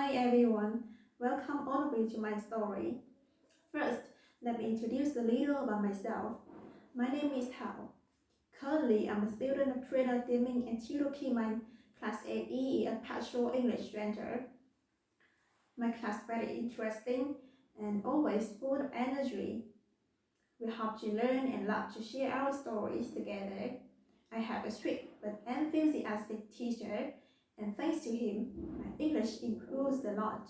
Hi everyone, welcome all of you to my story. First, let me introduce a little about myself. My name is Hao. Currently, I'm a student of Trainer Deming and Tiro Kiman, Class 8E at Pastoral English Center. My class very interesting and always full of energy. We hope to learn and love to share our stories together. I have a strict but enthusiastic teacher, and thanks to him, my English improves a lot.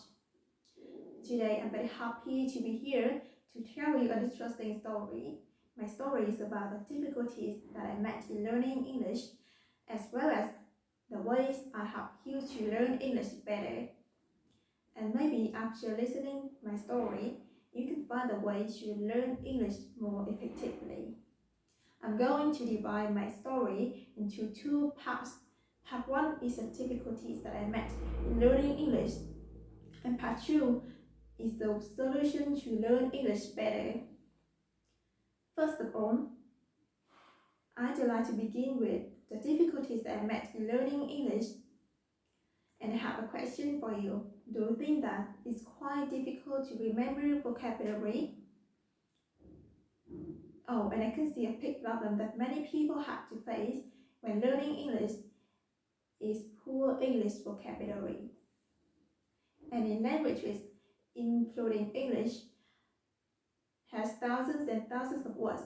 Today, I'm very happy to be here to tell you an interesting story. My story is about the difficulties that I met in learning English, as well as the ways I help you to learn English better. And maybe after listening my story, you can find a way to learn English more effectively. I'm going to divide my story into two parts. Part 1 is the difficulties that I met in learning English, and part 2 is the solution to learn English better. First of all, I'd like to begin with the difficulties that I met in learning English, and I have a question for you. Do you think that it's quite difficult to remember vocabulary? Oh, and I can see a big problem that many people have to face when learning English is poor English vocabulary. And in languages, including English, has thousands and thousands of words.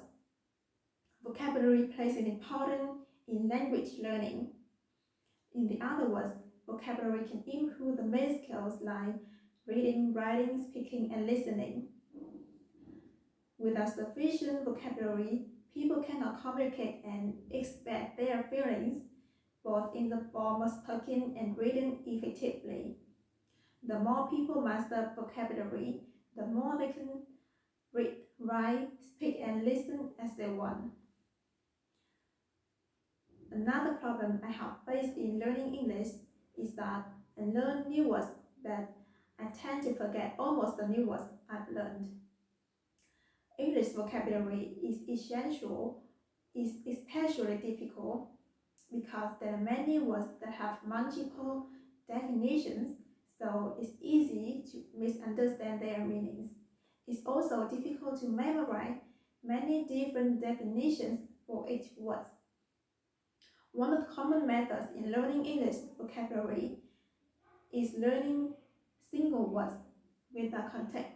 Vocabulary plays an important in language learning. In the other words, vocabulary can improve the main skills like reading, writing, speaking, and listening. Without sufficient vocabulary, people cannot communicate and express their feelings, both in the form of speaking and reading effectively. The more people master vocabulary, the more they can read, write, speak, and listen as they want. Another problem I have faced in learning English is that I learn new words, but I tend to forget almost the new words I've learned. English vocabulary is especially difficult because there are many words that have multiple definitions, so it's easy to misunderstand their meanings. It's also difficult to memorize many different definitions for each word. One of the common methods in learning English vocabulary is learning single words without context.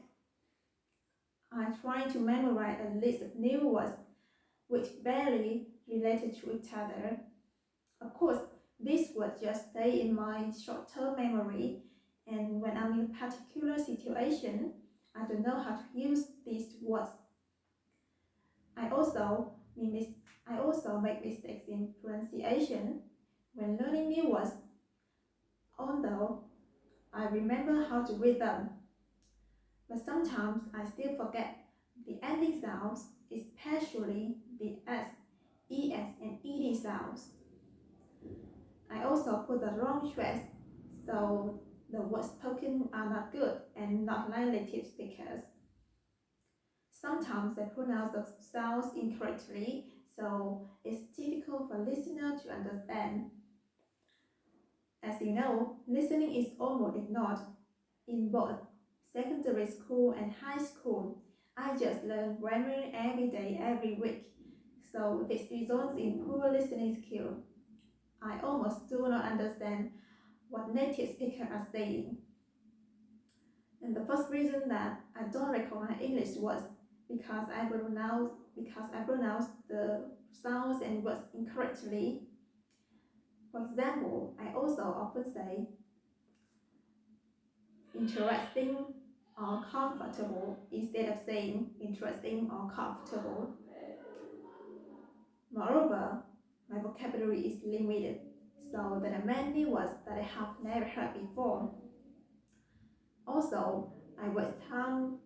I try to memorize a list of new words which barely related to each other. Of course, these words just stay in my short-term memory, and when I'm in a particular situation, I don't know how to use these words. I also make mistakes in pronunciation when learning new words, although I remember how to read them. But sometimes I still forget the ending sounds, especially the S, ES, and ED sounds. I also put the wrong stress, so the words spoken are not good and not like native speakers. Sometimes I pronounce the sounds incorrectly, so it's difficult for listeners to understand. As you know, listening is almost ignored in both secondary school and high school. I just learn grammar every day, every week, so this results in poor listening skill. I almost do not understand what native speakers are saying. And the first reason that I don't recognize English words because I pronounce the sounds and words incorrectly. For example, I also often say interesting or comfortable instead of saying interesting or comfortable. Moreover, my vocabulary is limited, so there are many words that I have never heard before. Also, I waste time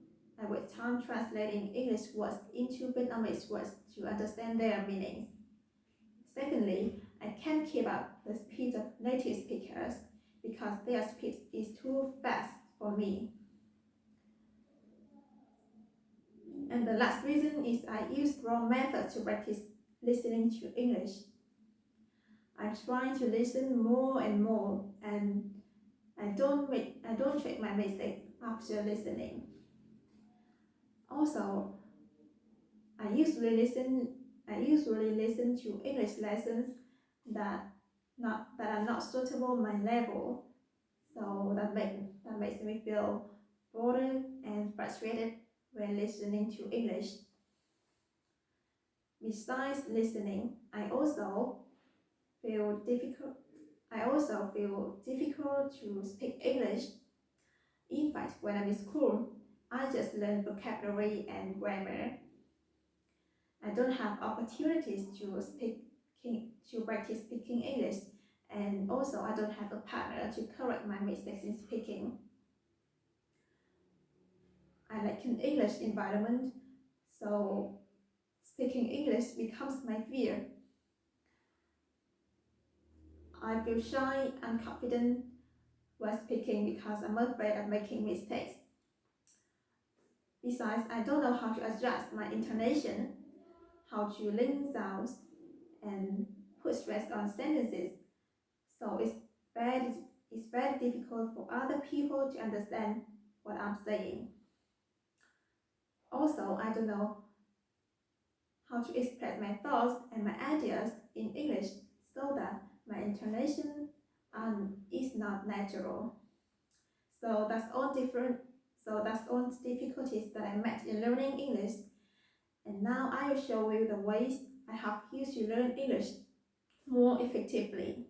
translating English words into Vietnamese words to understand their meanings. Secondly, I can't keep up the speed of native speakers because their speed is too fast for me. And the last reason is I use wrong methods to practice listening to English. I'm trying to listen more and more, and I don't check my mistakes after listening. Also, I usually listen to English lessons that are not suitable my level. So that makes me feel bored and frustrated when listening to English. Besides listening, I also feel difficult to speak English. In fact, when I'm in school, I just learn vocabulary and grammar. I don't have opportunities to practice speaking English, and also I don't have a partner to correct my mistakes in speaking. I like an English environment, so speaking English becomes my fear. I feel shy and confident when speaking because I'm afraid of making mistakes. Besides, I don't know how to adjust my intonation, how to link sounds, and put stress on sentences. So it's very difficult for other people to understand what I'm saying. Also, I don't know how to express my thoughts and my ideas in English so that my intonation is not natural. So that's all difficulties that I met in learning English. And now I will show you the ways I have used to learn English more effectively.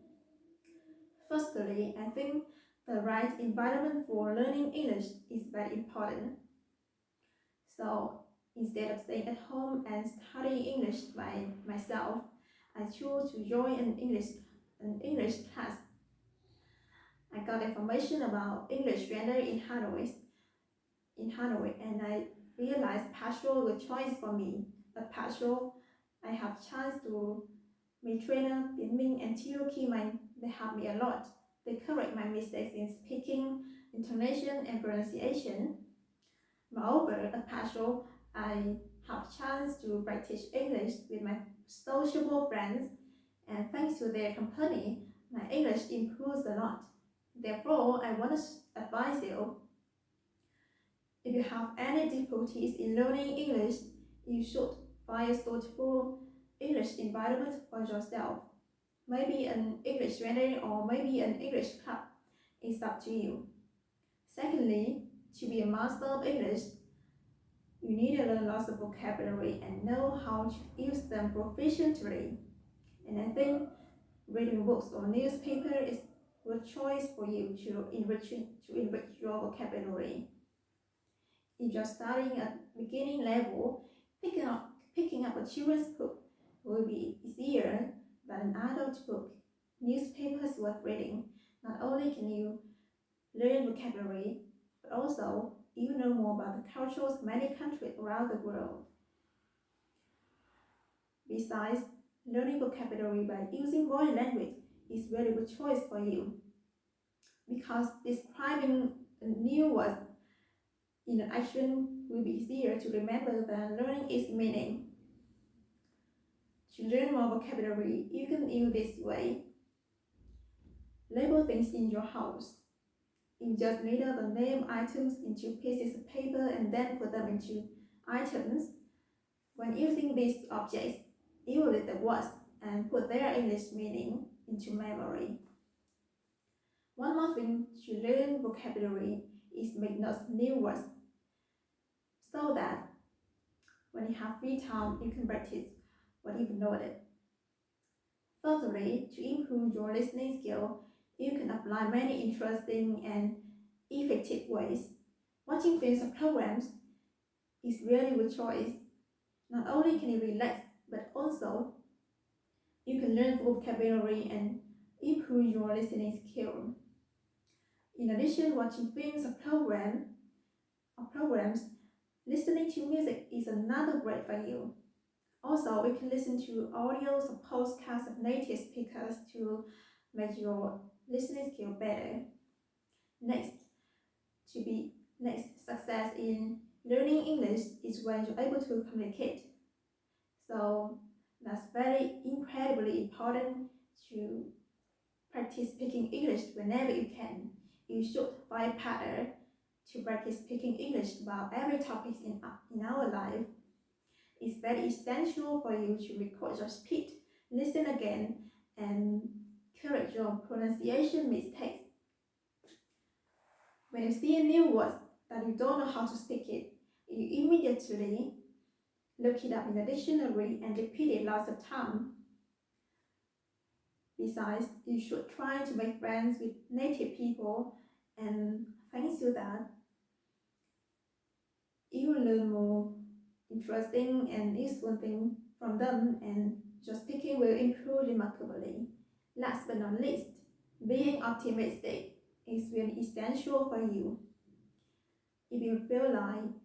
Firstly, I think the right environment for learning English is very important. So instead of staying at home and studying English by myself, I chose to join an English class. I got information about English grammar in Hanoi, and I realized partial was a choice for me. At partial, I have chance to meet trainer Bian Ming and Tiro Kiman. They help me a lot. They correct my mistakes in speaking, intonation, and pronunciation. Moreover, at partial, I have chance to practice English with my sociable friends, and thanks to their company, my English improves a lot. Therefore, I want to advise you, if you have any difficulties in learning English, you should find a suitable English environment for yourself. Maybe an English trainer or maybe an English club. It's up to you. Secondly, to be a master of English, you need to learn lots of vocabulary and know how to use them proficiently. And I think reading books or newspaper is a good choice for you to enrich your vocabulary. If you're starting at beginning level, picking up a children's book will be easier than an adult book. Newspapers worth reading. Not only can you learn vocabulary, but also you know more about the cultures of many countries around the world. Besides, learning vocabulary by using body language is a very good choice for you, because describing a new word in an action will be easier to remember than learning its meaning. To learn more vocabulary, you can use this way. Label things in your house. You just later the name items into pieces of paper and then put them into items. When using these objects, you will read the words and put their English meaning into memory. One more thing to learn vocabulary is make notes new words, so that when you have free time, you can practice what you've noted. Thirdly, to improve your listening skill, you can apply many interesting and effective ways. Watching films or programs is really a good choice. Not only can you relax, but also you can learn vocabulary and improve your listening skill. In addition, watching films or programs, listening to music is another great value. Also, we can listen to audios or podcasts of native speakers to make your listening skill better. Next, success in learning English is when you're able to communicate. So that's very incredibly important to practice speaking English whenever you can. you should find partner to practice speaking English about every topic in our life. It's very essential for you to record your speech, listen again, and correct your pronunciation mistakes. When you see a new word that you don't know how to speak it, you immediately look it up in the dictionary and repeat it lots of times. Besides, you should try to make friends with native people, and thanks to that, you will learn more interesting and useful things from them, and your speaking will improve remarkably. Last but not least, being optimistic is really essential for you. If you feel learning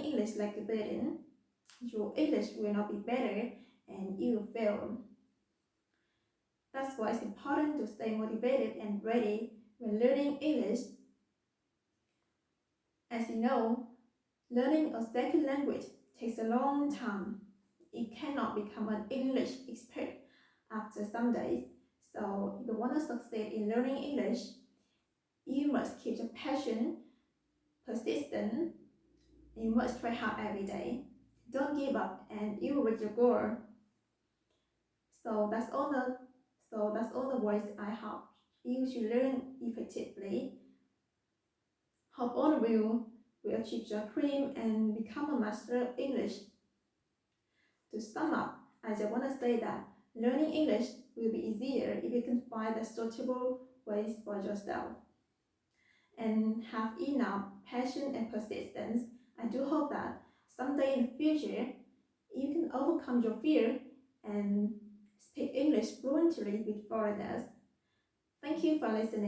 English like a burden, your English will not be better and you will fail. That's why it's important to stay motivated and ready when learning English. As you know, learning a second language takes a long time. You cannot become an English expert after some days. So if you want to succeed in learning English, you must keep the passion, persistent. You must try hard every day. Don't give up and you will reach your goal. So that's all the words I hope you should learn effectively. Hope all of you will achieve your dream and become a master of English. To sum up, I just want to say that learning English will be easier if you can find the suitable ways for yourself and have enough passion and persistence. I do hope that someday in the future you can overcome your fear and speak English fluently with foreigners. Thank you for listening.